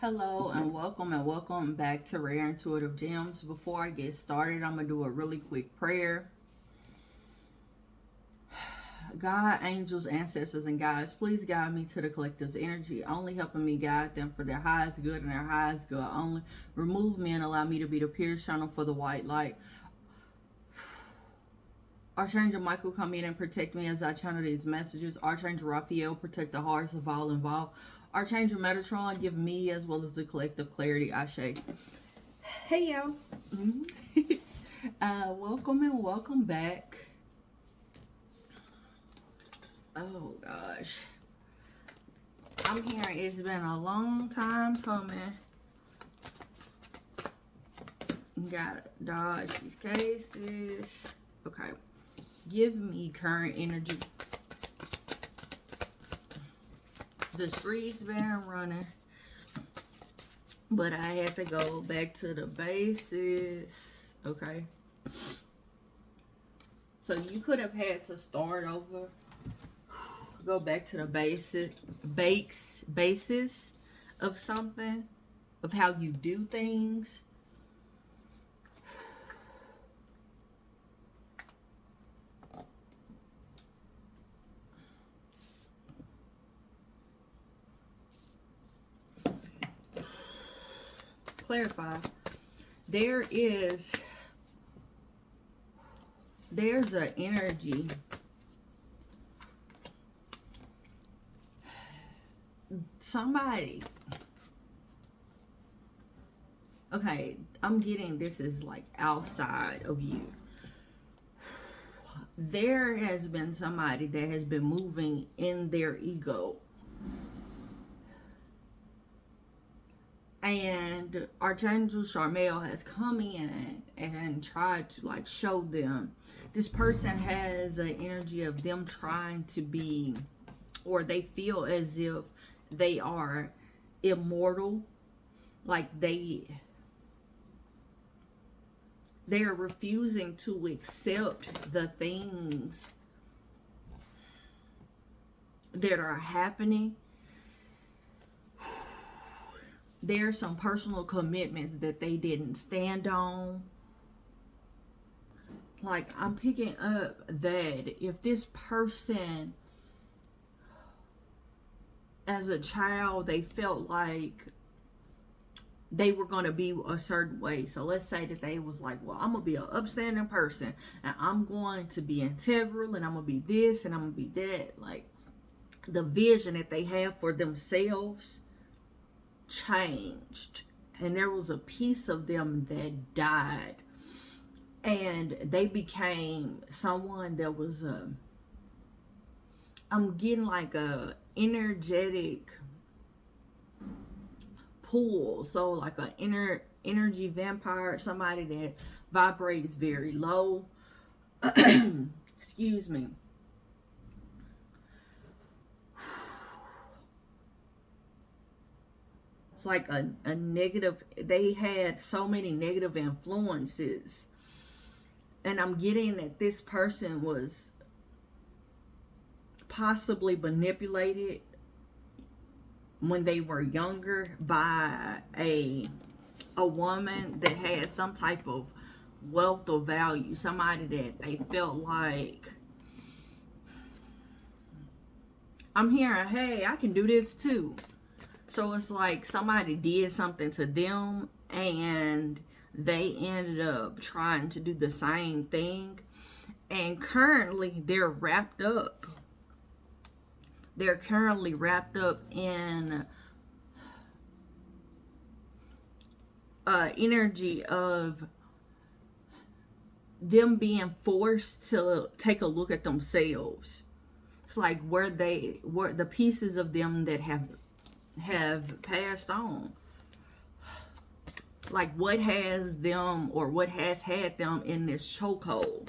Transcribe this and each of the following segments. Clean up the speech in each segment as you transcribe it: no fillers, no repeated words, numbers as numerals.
Hello and welcome back to Rare Intuitive Gems. Before I get started, I'm going to do a really quick prayer. God, angels, ancestors, and guides, please guide me to the collective's energy, only helping me guide them for their highest good and their highest good only. Remove me and allow me to be the pure channel for the white light. Archangel Michael, come in and protect me as I channel these messages. Archangel Raphael, protect the hearts of all involved. Archangel Metatron, give me as well as the collective clarity. Ashe. Hey, y'all. Welcome and welcome back. Oh, gosh. I'm hearing it's been a long time coming. Gotta dodge these cases. Okay. Give me current energy. The streets been running, but I had to go back to the bases. Okay. So you could have had to start over. Go back to the basis of something, of how you do things. Clarify. There's an energy. Somebody. Okay, I'm getting this is like outside of you. There has been somebody that has been moving in their ego. And Archangel Charmel has come in and tried to like show them. This person has an energy of them trying to be, or they feel as if they are immortal. Like they're refusing to accept the things that are happening. There's some personal commitments that they didn't stand on. Like, I'm picking up that if this person, as a child, they felt like they were going to be a certain way. So let's say that they was like, well, I'm going to be an upstanding person, and I'm going to be integral, and I'm going to be this, and I'm going to be that. Like, the vision that they have for themselves changed, and there was a piece of them that died, and they became someone that was I'm getting like a energetic pool, so like a energy vampire, somebody that vibrates very low. Excuse me. It's like a negative, they had so many negative influences, and I'm getting that this person was possibly manipulated when they were younger by a woman that had some type of wealth or value, somebody that they felt like, I'm hearing, hey, I can do this too. So it's like somebody did something to them and they ended up trying to do the same thing. And currently they're wrapped up. They're currently wrapped up in energy of them being forced to take a look at themselves. It's like where the pieces of them that have passed on, like what has them or what has had them in this chokehold.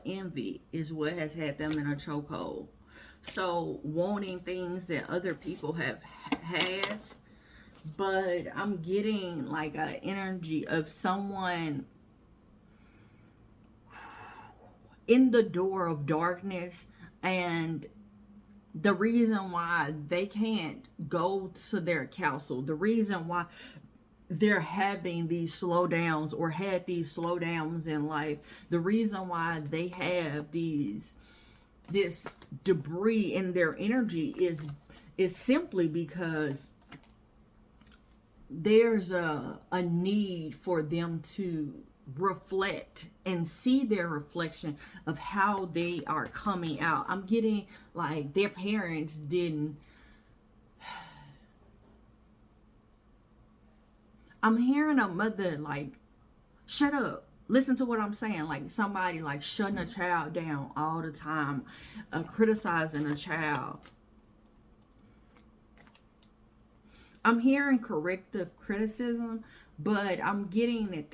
Envy is what has had them in a chokehold. So wanting things that other people has, but I'm getting like an energy of someone in the door of darkness, and the reason why they can't go to their council, the reason why they're having these slowdowns or had these slowdowns in life, the reason why they have this debris in their energy is simply because there's a need for them to reflect and see their reflection of how they are coming out. I'm getting like their parents didn't. I'm hearing a mother like, shut up, listen to what I'm saying. Like somebody like shutting a child down all the time, criticizing a child. I'm hearing corrective criticism, but I'm getting that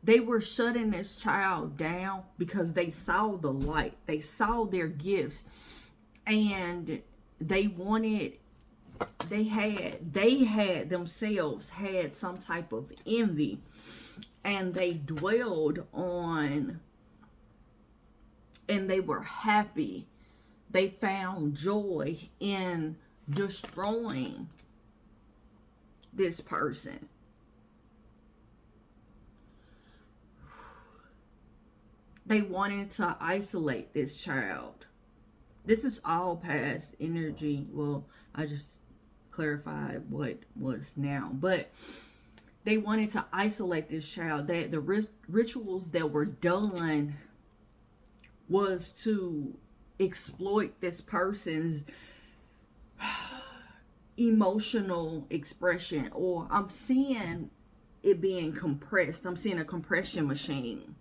they were shutting this child down because they saw the light. They saw their gifts, and they had themselves had some type of envy, and they dwelled on, and they were happy. They found joy in destroying this person. They wanted to isolate this child. This is all past energy. Well, I just clarified what was now. But they wanted to isolate this child. That the rituals that were done was to exploit this person's emotional expression, or I'm seeing it being compressed. I'm seeing a compression machine.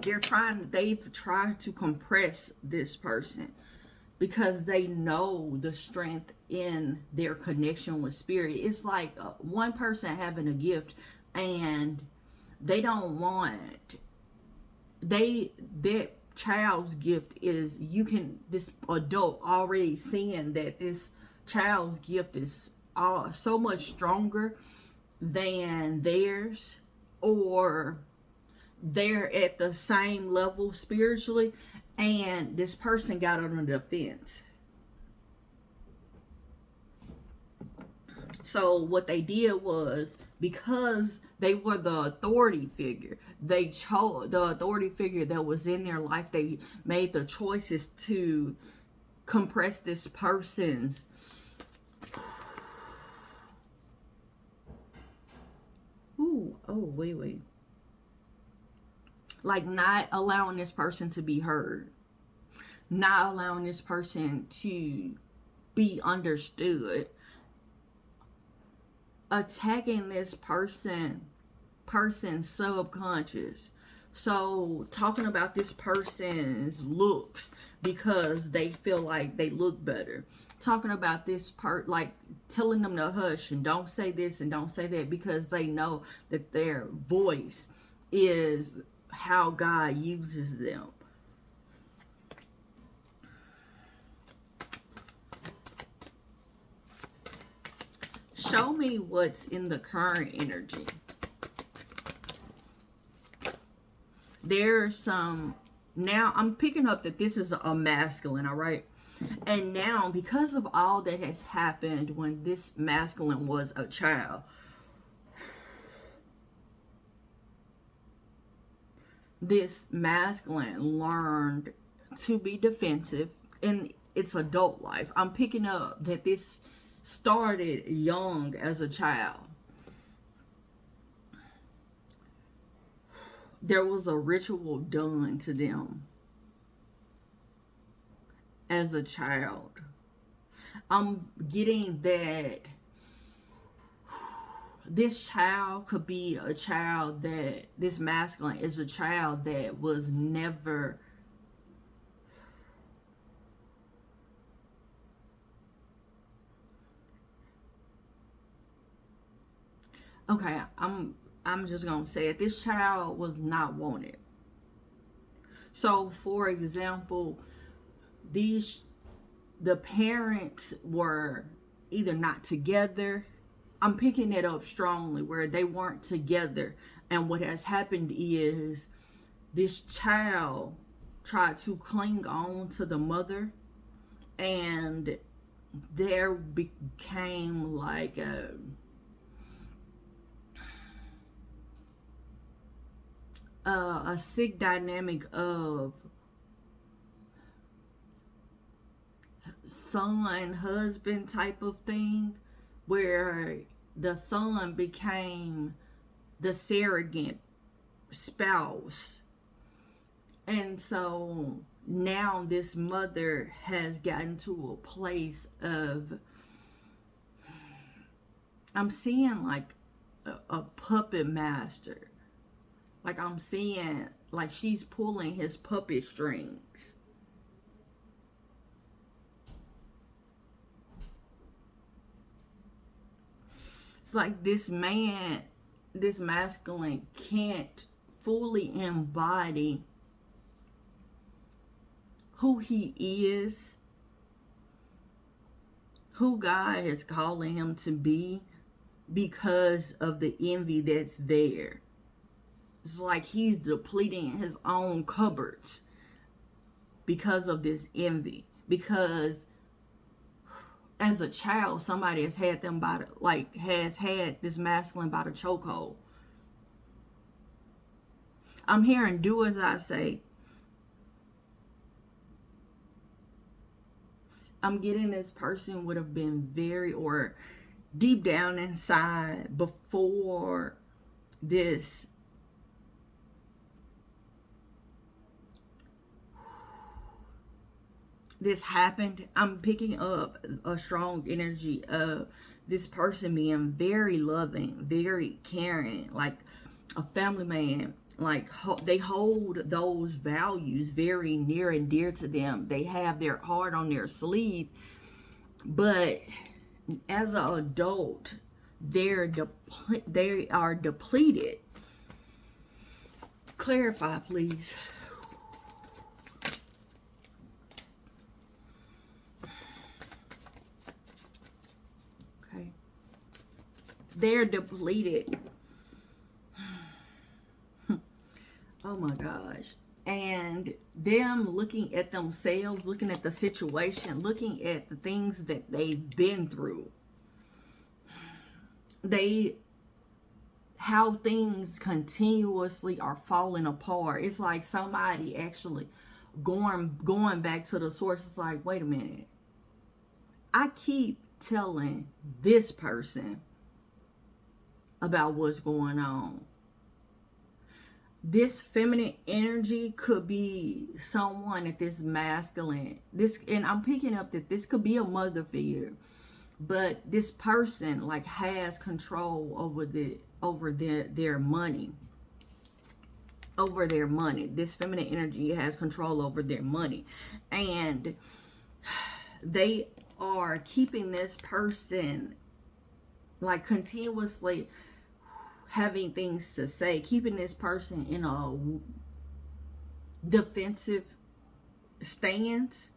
They've tried to compress this person because they know the strength in their connection with spirit. It's like one person having a gift, and they don't want that child's gift is, this adult already seeing that this child's gift is so much stronger than theirs, or they're at the same level spiritually, and this person got on the fence. So what they did was, because they were the authority figure, they chose the authority figure that was in their life. They made the choices to compress this person's wait. Like not allowing this person to be heard, not allowing this person to be understood, attacking this person's subconscious. So talking about this person's looks because they feel like they look better. Talking about this like telling them to hush and don't say this and don't say that, because they know that their voice is how God uses them. Show me what's in the current energy. There's some, now I'm picking up that this is a masculine, all right? And now, because of all that has happened when this masculine was a child, this masculine learned to be defensive in its adult life. I'm picking up that this started young as a child. There was a ritual done to them as a child. I'm getting that this child could be a child that, this masculine is a child that was never okay, I'm just gonna say it. This child was not wanted. So for example, the parents were either not together, I'm picking it up strongly where they weren't together. And what has happened is this child tried to cling on to the mother, and there became like a sick dynamic of son husband type of thing, where the son became the surrogate spouse. And so now this mother has gotten to a place of, I'm seeing like a puppet master. Like I'm seeing like she's pulling his puppet strings. It's like this man, this masculine can't fully embody who he is, who God is calling him to be, because of the envy that's there. It's like he's depleting his own cupboards because of this envy. Because as a child, somebody has had them by the, has had this masculine by the chokehold. I'm hearing do as I say. I'm getting this person would have been very, or deep down inside before this happened, I'm picking up a strong energy of this person being very loving, very caring, like a family man. Like they hold those values very near and dear to them. They have their heart on their sleeve. But as an adult, they are depleted. Clarify, please. Okay. They're depleted. Oh my gosh. And them looking at themselves, looking at the situation, looking at the things that they've been through. How things continuously are falling apart. It's like somebody actually going back to the source. It's like, wait a minute. I keep telling this person about what's going on. This feminine energy could be someone at this masculine. And I'm picking up that this could be a mother figure, but this person like has control over their money. Over their money. This feminine energy has control over their money, and they are keeping this person like continuously having things to say, keeping this person in a defensive stance,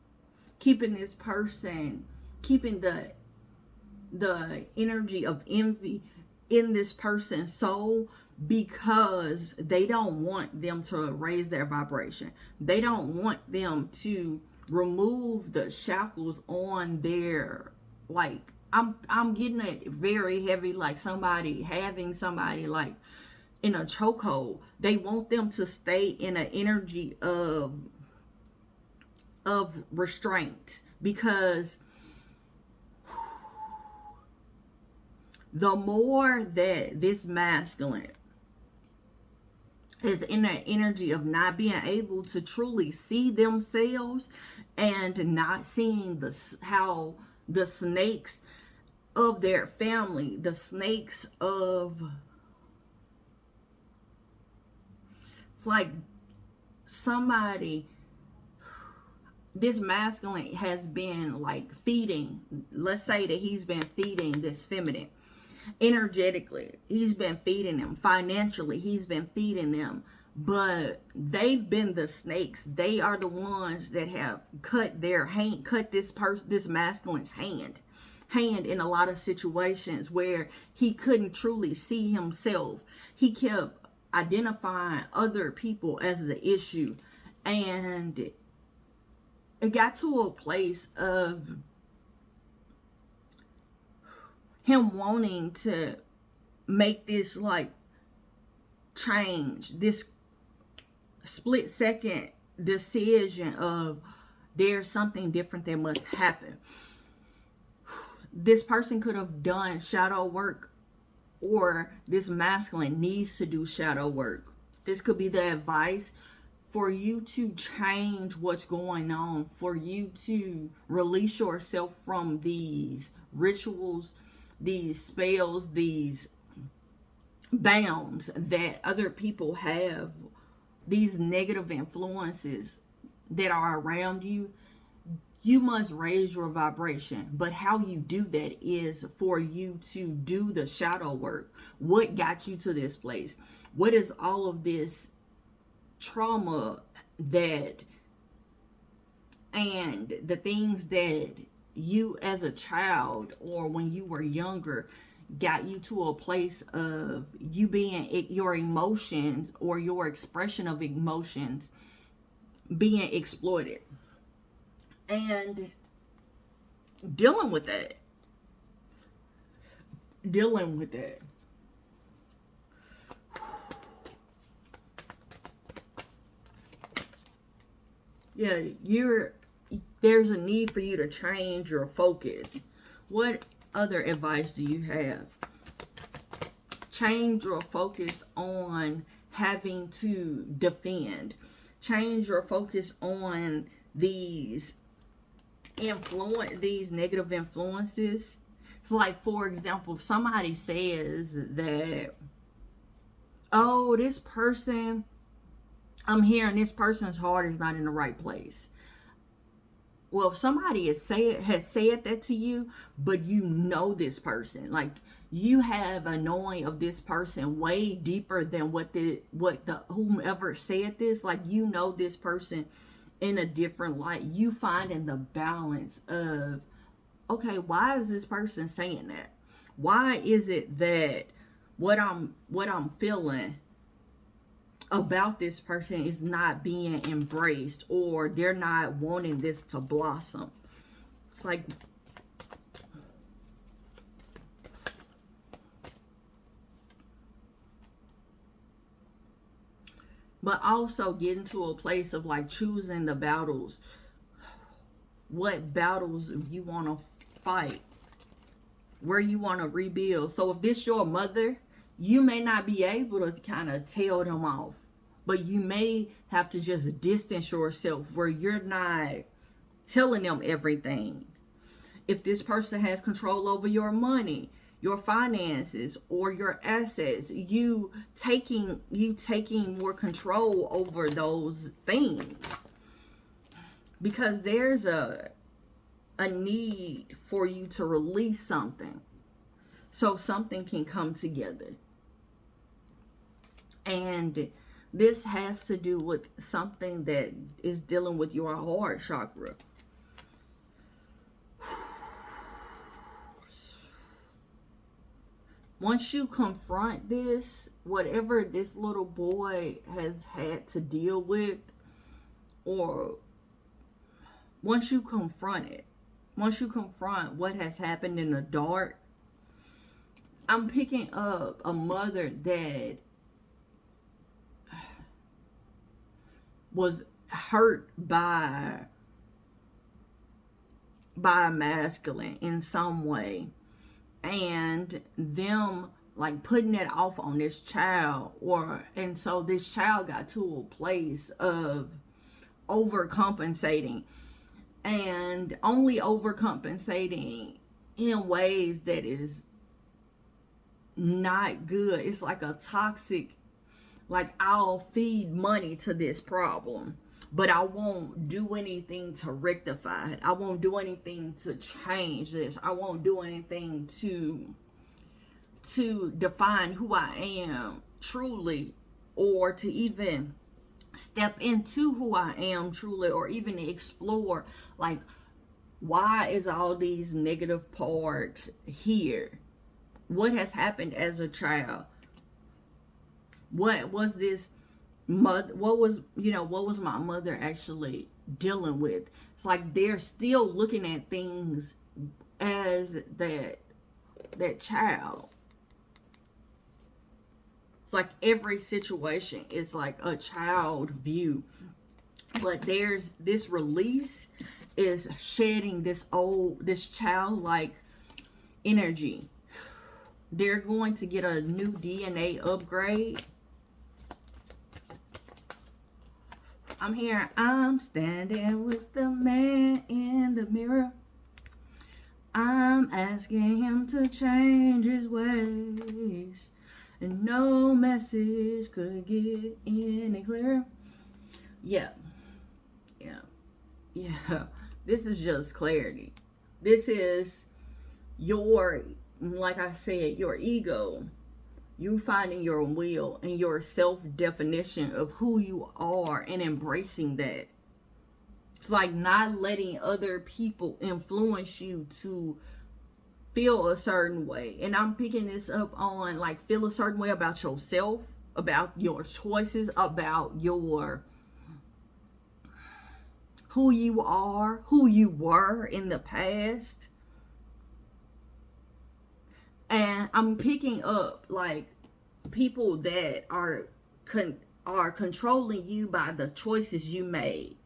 keeping this person, keeping the energy of envy in this person's soul, because they don't want them to raise their vibration. They don't want them to remove the shackles on their, like, I'm getting it very heavy, like having somebody like in a chokehold. They want them to stay in an energy of restraint, because the more that this masculine is in that energy of not being able to truly see themselves, and not seeing how the snakes of their family, the snakes of, it's like somebody, this masculine has been like feeding, let's say that he's been feeding this feminine energetically, he's been feeding them financially, he's been feeding them, but they've been the snakes. They are the ones that have cut this masculine's hand, hand in a lot of situations where he couldn't truly see himself. He kept identifying other people as the issue, and it got to a place of him wanting to make this like change, this split second decision of there's something different that must happen. This person could have done shadow work, or this masculine needs to do shadow work. This could be the advice for you to change what's going on, for you to release yourself from these rituals, these spells, these bounds that other people have, these negative influences that are around you. You must raise your vibration. But how you do that is for you to do the shadow work. What got you to this place? What is all of this trauma that, and the things that you as a child or when you were younger got you to a place of you being, your emotions or your expression of emotions being exploited, and dealing with that. Yeah, there's a need for you to change your focus. What other advice do you have? Change your focus on having to defend. Change your focus on these negative influences. It's like, for example, if somebody says that, oh, this person, I'm hearing this person's heart is not in the right place. Well, if somebody has said that to you, but you know this person, like you have a knowing of this person way deeper than what the whomever said this, like you know this person in a different light. You find in the balance of, okay, why is this person saying that? Why is it that what I'm feeling about this person is not being embraced, or they're not wanting this to blossom? It's like, but also getting to a place of like choosing the battles. What battles you want to fight, where you want to rebuild. So if this your mother, you may not be able to kind of tell them off, but you may have to just distance yourself where you're not telling them everything. If this person has control over your money, your finances, or your assets, you taking more control over those things, because there's a need for you to release something so something can come together. And this has to do with something that is dealing with your heart chakra. Once you confront this, whatever this little boy has had to deal with, or once you confront it, once you confront what has happened in the dark, I'm picking up a mother that was hurt by a masculine in some way, and them like putting it off on this child, and so this child got to a place of overcompensating, and only overcompensating in ways that is not good. It's like a toxic, like, I'll feed money to this problem, but I won't do anything to rectify it. I won't do anything to change this. I won't do anything to define who I am truly, or to even step into who I am truly, or even explore like Why is all these negative parts here? What has happened as a child? What was this mother, what was my mother actually dealing with? It's like they're still looking at things as that child. It's like every situation is like a child view. But there's this release is shedding this childlike energy. They're going to get a new DNA upgrade. I'm here. I'm standing with the man in the mirror. I'm asking him to change his ways. And no message could get any clearer. Yeah. This is just clarity. This is your, like I said, your ego. You finding your will and your self-definition of who you are and embracing that. It's like not letting other people influence you to feel a certain way. And I'm picking this up on like feel a certain way about yourself, about your choices, about your who you are, who you were in the past. And I'm picking up like people that are controlling you by the choices you made.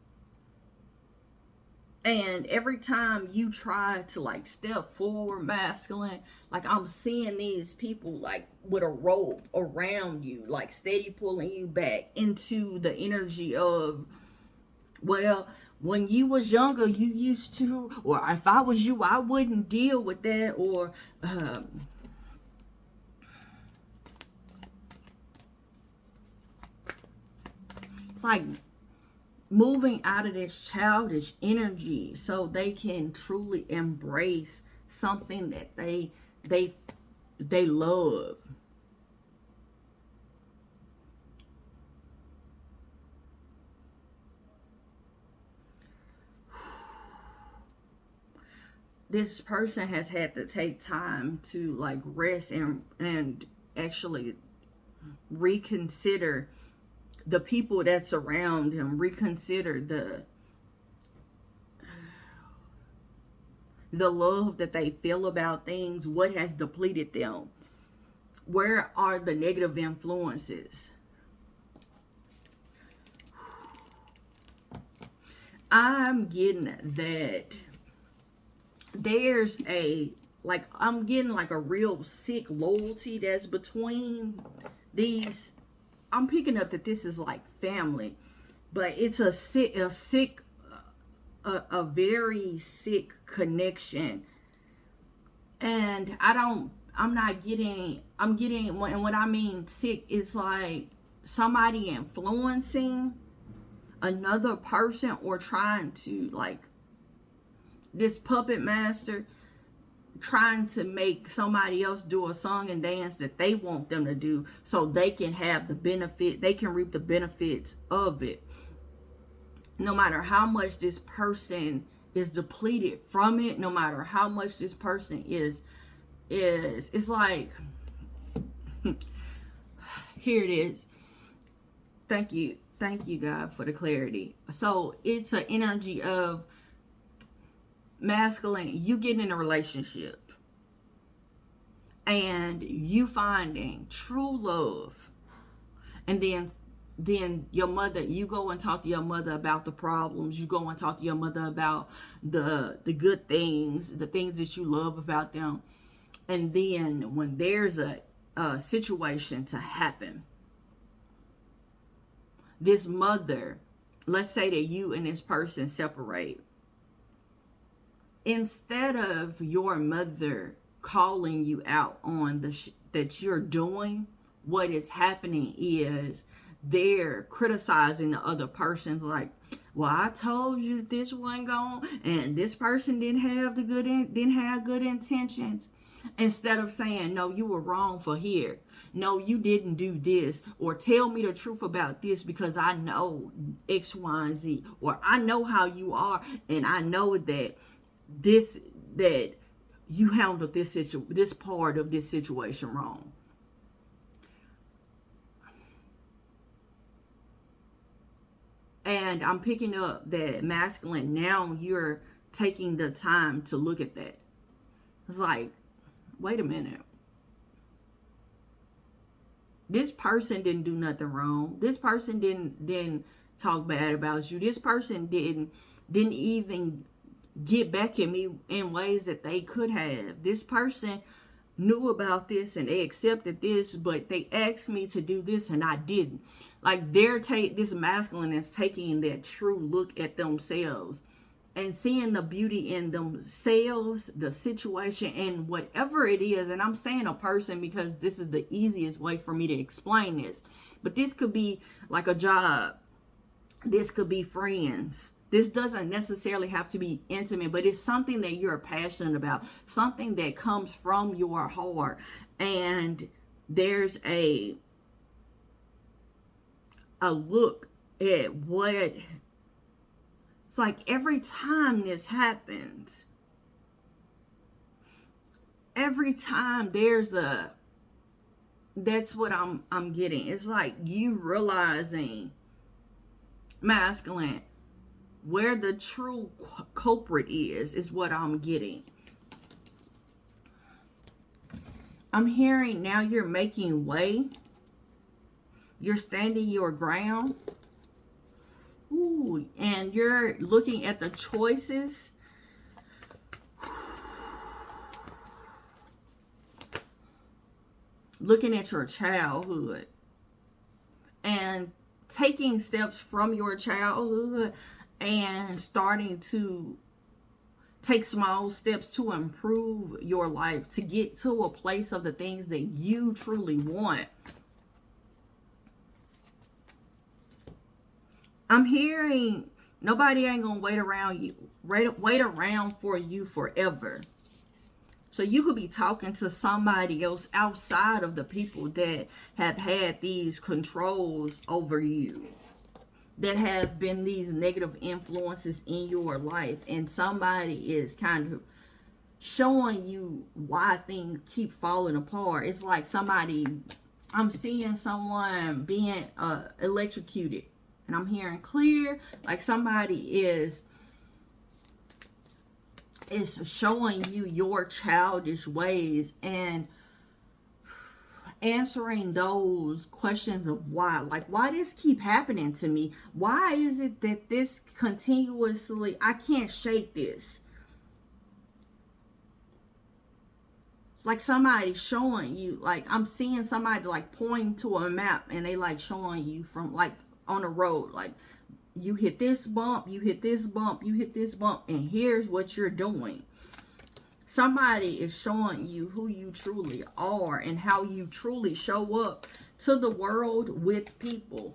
And every time you try to like step forward masculine, like I'm seeing these people like with a rope around you, like steady pulling you back into the energy of, well, when you was younger, you used to, or if I was you, I wouldn't deal with that, or it's like moving out of this childish energy so they can truly embrace something that they love. This person has had to take time to like rest and actually reconsider the people that surround him, reconsider the love that they feel about things, what has depleted them, where are the negative influences. I'm getting that there's I'm getting like a real sick loyalty that's between these. I'm picking up that this is like family, but it's a very sick connection. And I'm getting, and what I mean sick is like somebody influencing another person or trying to like this puppet master trying to make somebody else do a song and dance that they want them to do so they can have the benefit, they can reap the benefits of it. No matter how much this person is depleted from it, no matter how much this person is it's like here it is. Thank you God for the clarity. So it's an energy of masculine, you get in a relationship and you finding true love, and then your mother, you go and talk to your mother about the problems, you go and talk to your mother about the good things, the things that you love about them, and then when there's a situation to happen, this mother, let's say that you and this person separate, instead of your mother calling you out on that you're doing, what is happening is they're criticizing the other person's like, well, I told you this wasn't going, and this person didn't have good intentions. Instead of saying, no, you were wrong for here. No, you didn't do this, or tell me the truth about this because I know X, Y, and Z, or I know how you are, and I know that this, that you handled this part of this situation wrong. And I'm picking up that masculine, now you're taking the time to look at that. It's like, wait a minute. This person didn't do nothing wrong. This person didn't talk bad about you. This person didn't even get back at me in ways that they could have. This person knew about this and they accepted this, but they asked me to do this and I didn't. Like, this masculine is taking that true look at themselves and seeing the beauty in themselves, the situation, and whatever it is. And I'm saying a person because this is the easiest way for me to explain this. But this could be like a job. This could be friends. This doesn't necessarily have to be intimate, but it's something that you're passionate about, something that comes from your heart. And there's a look at what it's like every time this happens. Every time that's what I'm getting. It's like you realizing, masculine, where the true culprit is what I'm getting. I'm hearing now you're making way. You're standing your ground. Ooh, and you're looking at the choices. Looking at your childhood. And taking steps from your childhood and starting to take small steps to improve your life, to get to a place of the things that you truly want. I'm hearing nobody ain't gonna wait around for you forever. So you could be talking to somebody else outside of the people that have had these controls over you, that have been these negative influences in your life, and somebody is kind of showing you why things keep falling apart. It's like I'm seeing someone being electrocuted, and I'm hearing clear, like somebody is showing you your childish ways and answering those questions of why. Like, why this keep happening to me? Why is it that this continuously, I can't shake this? It's like somebody showing you, like I'm seeing somebody like pointing to a map and they like showing you from like on a road, like you hit this bump, you hit this bump, you hit this bump, and here's what you're doing. Somebody is showing you who you truly are and how you truly show up to the world with people.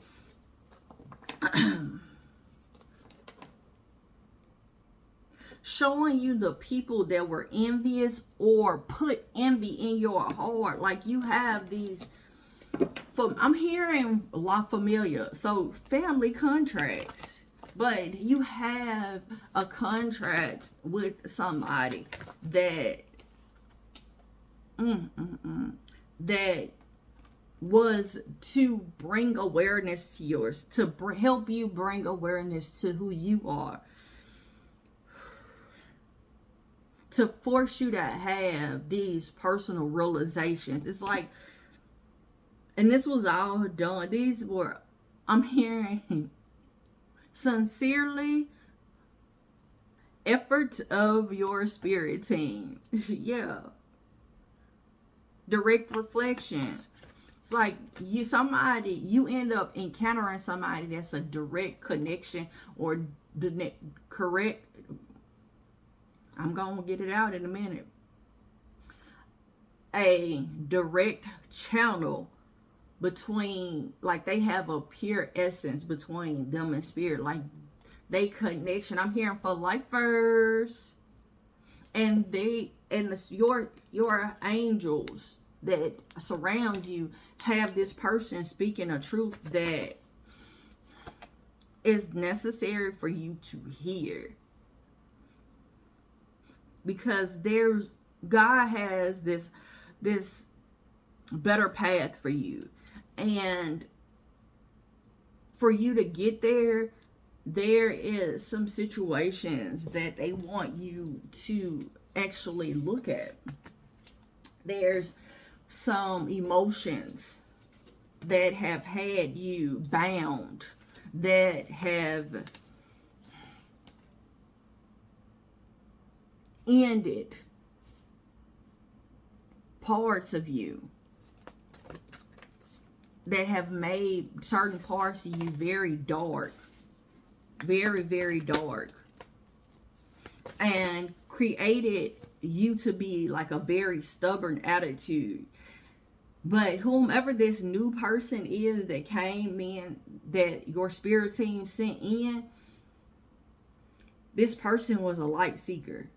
Showing you the people that were envious or put envy in your heart. Like you have these, I'm hearing a lot familiar. So family contracts. But you have a contract with somebody that that was to bring awareness to yours, to help you bring awareness to who you are, to force you to have these personal realizations. It's like, and this was all done. These were, I'm hearing, sincerely, efforts of your spirit team. Yeah. Direct reflection. It's like you end up encountering somebody that's a direct connection, or the correct, I'm gonna get it out in a minute, a direct channel between, like they have a pure essence between them and spirit, like they connection. I'm hearing for lifers, and your angels that surround you have this person speaking a truth that is necessary for you to hear. because God has this better path for you. And for you to get there, there is some situations that they want you to actually look at. There's some emotions that have had you bound, that have ended parts of you, that have made certain parts of you very dark, very, very dark, and created you to be like a very stubborn attitude. But whomever this new person is that came in, that your spirit team sent in, this person was a light seeker.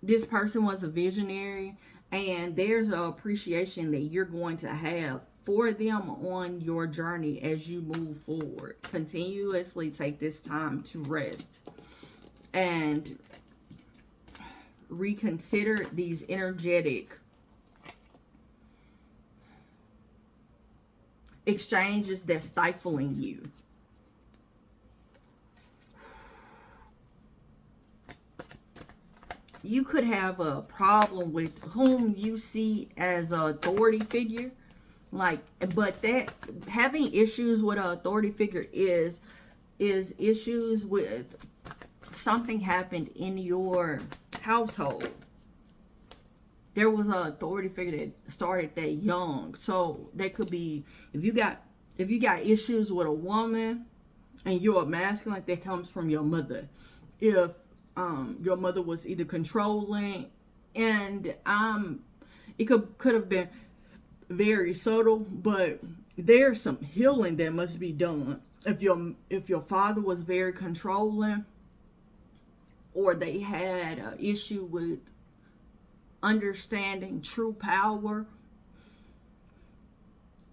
This person was a visionary, and there's an appreciation that you're going to have for them on your journey as you move forward. Continuously take this time to rest and reconsider these energetic exchanges that's stifling you. You could have a problem with whom you see as an authority figure. But that having issues with an authority figure is issues with something happened in your household. There was an authority figure that started that young. So that could be, if you got issues with a woman and you're a masculine, that comes from your mother. If your mother was either controlling, and it could have been very subtle, but there's some healing that must be done. If your father was very controlling, or they had an issue with understanding true power,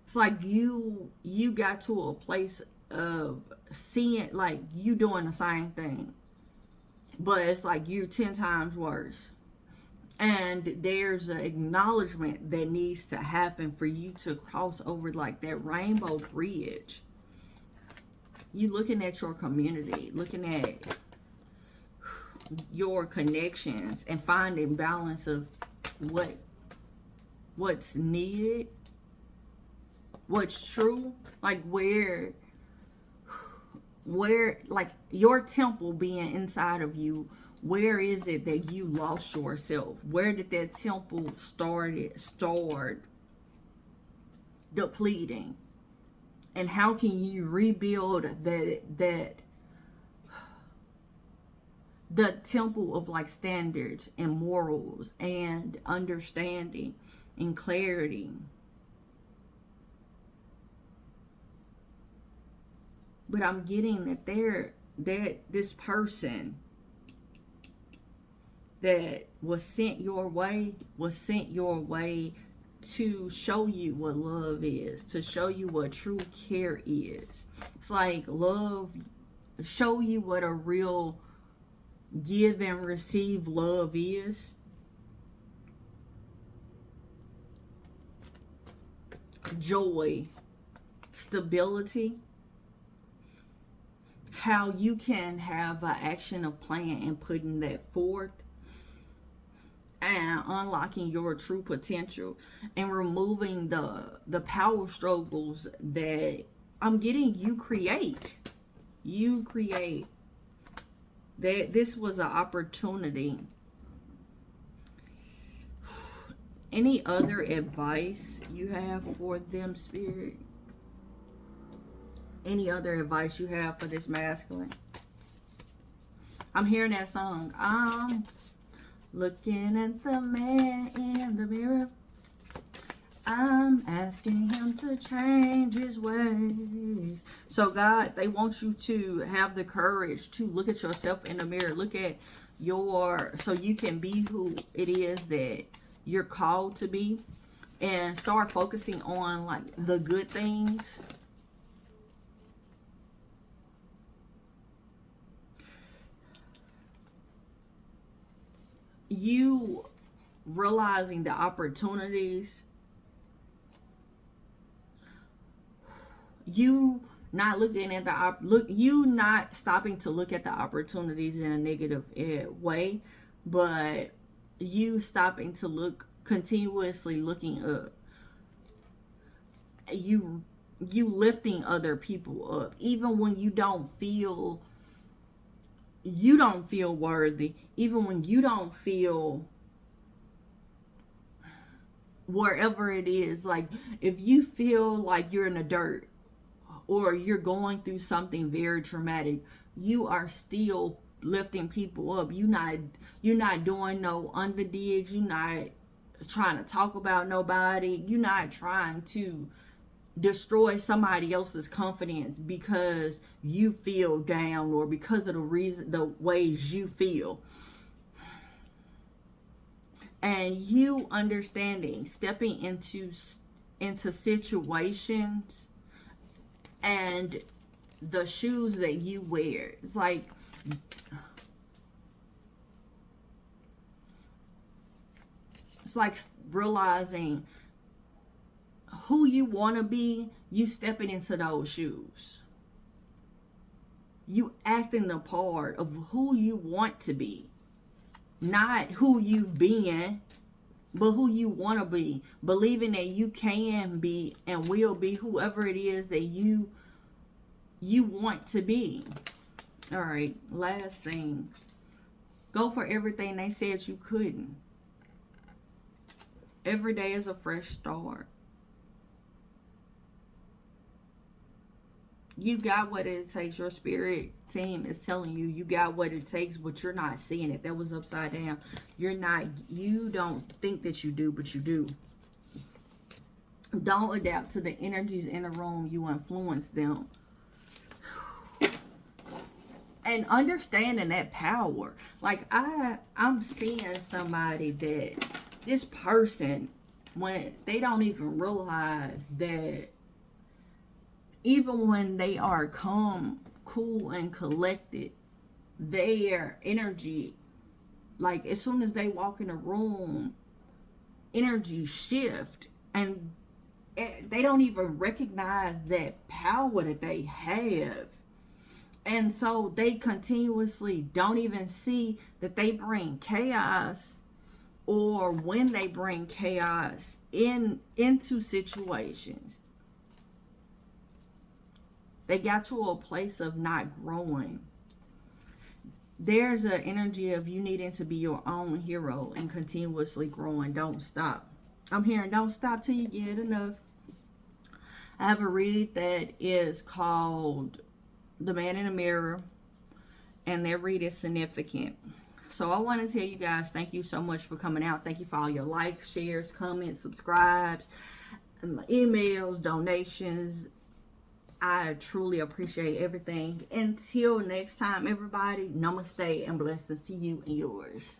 it's like you got to a place of seeing like you doing the same thing, but it's like you 10 times worse. And there's an acknowledgement that needs to happen for you to cross over like that rainbow bridge. You looking at your community, looking at your connections, and finding balance of what's needed, what's true, like where like your temple being inside of you, where is it that you lost yourself? Where did that temple start depleting? And how can you rebuild that the temple of like standards and morals and understanding and clarity? But I'm getting that this person that was sent your way to show you what love is, to show you what true care is. It's like love, show you what a real give and receive love is. Joy, stability, how you can have an action of plan and putting that forth, and unlocking your true potential, and removing the power struggles that I'm getting you create. That this was an opportunity. Any other advice you have for them, Spirit? Any other advice you have for this masculine? I'm hearing that song. I'm looking at the man in the mirror. I'm asking him to change his ways. So God, they want you to have the courage to look at yourself in the mirror. Look at so you can be who it is that you're called to be, and start focusing on like the good things. you realizing the opportunities, you not looking at you not stopping to look at the opportunities in a negative way, but you stopping to look, continuously looking up. You lifting other people up, even when you don't feel worthy, even when you don't feel wherever it is. Like, if you feel like you're in the dirt or you're going through something very traumatic, you are still lifting people up. You're not doing no underdigs. You're not trying to talk about nobody. You're not trying to destroy somebody else's confidence because you feel down, or because of the ways you feel. And you understanding, stepping into situations and the shoes that you wear. It's like, realizing who you want to be, you stepping into those shoes. You acting the part of who you want to be. Not who you've been, but who you want to be. Believing that you can be and will be whoever it is that you want to be. All right, last thing. Go for everything they said you couldn't. Every day is a fresh start. You got what it takes. Your spirit team is telling you you got what it takes, but you're not seeing it. That was upside down. You don't think that you do, but you do. Don't adapt to the energies in the room. You influence them. And understanding that power. Like, I'm seeing somebody that this person, when they don't even realize that, even when they are calm, cool, and collected, their energy, like, as soon as they walk in a room, energy shift, and they don't even recognize that power that they have. And so they continuously don't even see that they bring chaos, or when they bring chaos into situations, they got to a place of not growing. There's an energy of you needing to be your own hero and continuously growing. Don't stop. I'm hearing don't stop till you get enough. I have a read that is called The Man in the Mirror, and their read is significant. So I want to tell you guys, thank you so much for coming out. Thank you for all your likes, shares, comments, subscribes, emails, donations. I truly appreciate everything. Until next time, everybody, namaste and blessings to you and yours.